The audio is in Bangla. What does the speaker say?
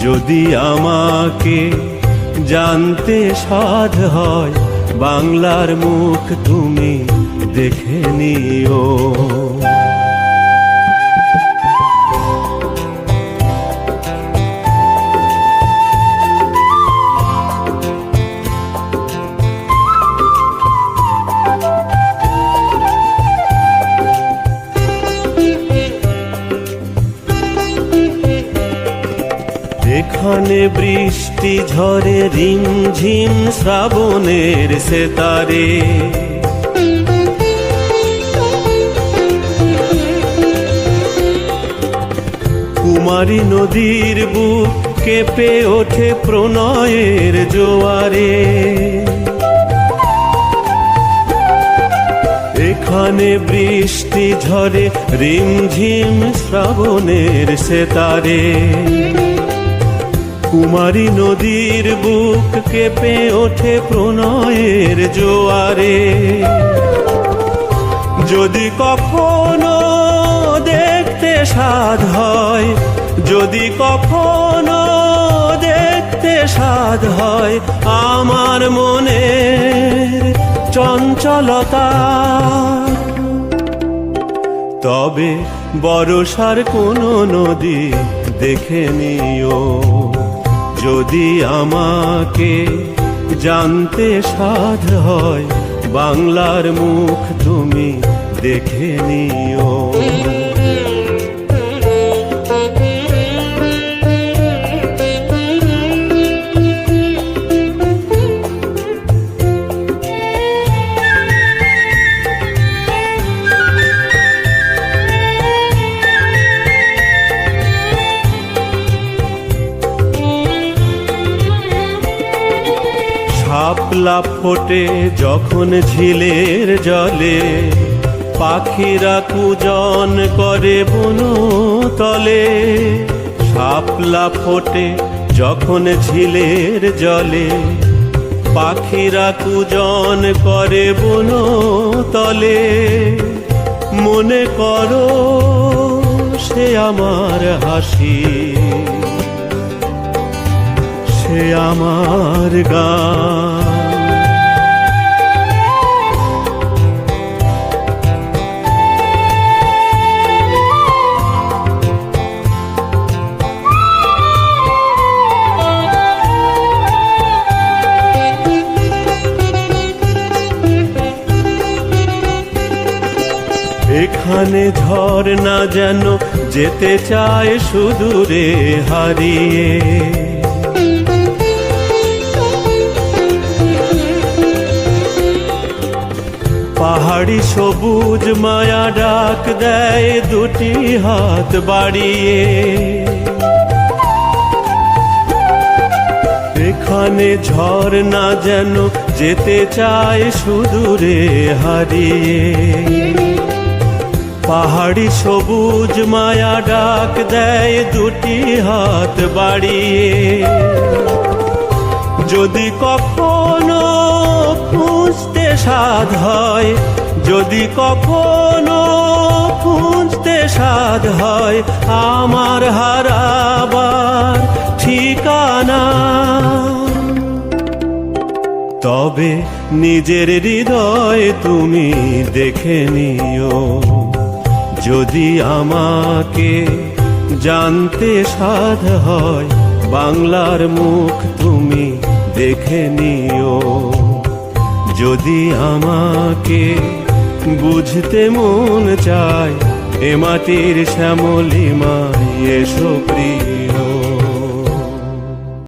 যদি আমাকে জানতে সাধ হয়, বাংলার মুখ তুমি দেখে নিও। এখানে বৃষ্টি ঝরে রিমঝিম শ্রাবণের সেতারে, কুমারী নদীর বুক কেঁপে ওঠে প্রণয়ের জোয়ারে। এখানে বৃষ্টি ঝরে রিমঝিম শ্রাবণের সেতারে, কুমারী নদীর বুক কেঁপে ওঠে প্রণয়ের জোয়ারে। যদি কখনো দেখতে সাধ হয়, যদি কখনো দেখতে সাধ হয় আমার মনের চঞ্চলতা, তবে বর্ষার কোনো নদী দেখে নিও। যদি আমাকে জানতে সাধ হয়, বাংলার মুখ তুমি দেখে নিও। শাপলা ফোটে যখন ঝিলের জলে, পাখিরা কুজন করে বনতলে। শাপলা ফোটে যখন ঝিলের জলে, পাখিরা কুজন করে বনতলে। মনে করো সে আমার হাসি, সে আমার গান। এখানে ঝর্ণা যেন যেতে চায় সুদূরে হারিয়ে, পাহাড়ি সবুজ মায়া ডাক দেয় দুটি হাত বাড়িয়ে। এখানে ঝর্ণা যেন যেতে চায় সুদূরে হারিয়ে, পাহাড়ি সবুজ মায়া ডাক দেয় দুটি হাত বাড়িয়ে। যদি কখনো খুঁজতে সাধ হয়, যদি কখনো খুঁজতে সাধ হয় আমার হারাবার ঠিকানা, তবে নিজের হৃদয় তুমি দেখে নিও। যদি আমাকে জানতে সাধ হয়, বাংলার মুখ তুমি দেখে নিও। যদি আমাকে বুঝতে মন চায়, এ মাটির শ্যামলিমায় এসো প্রিয়।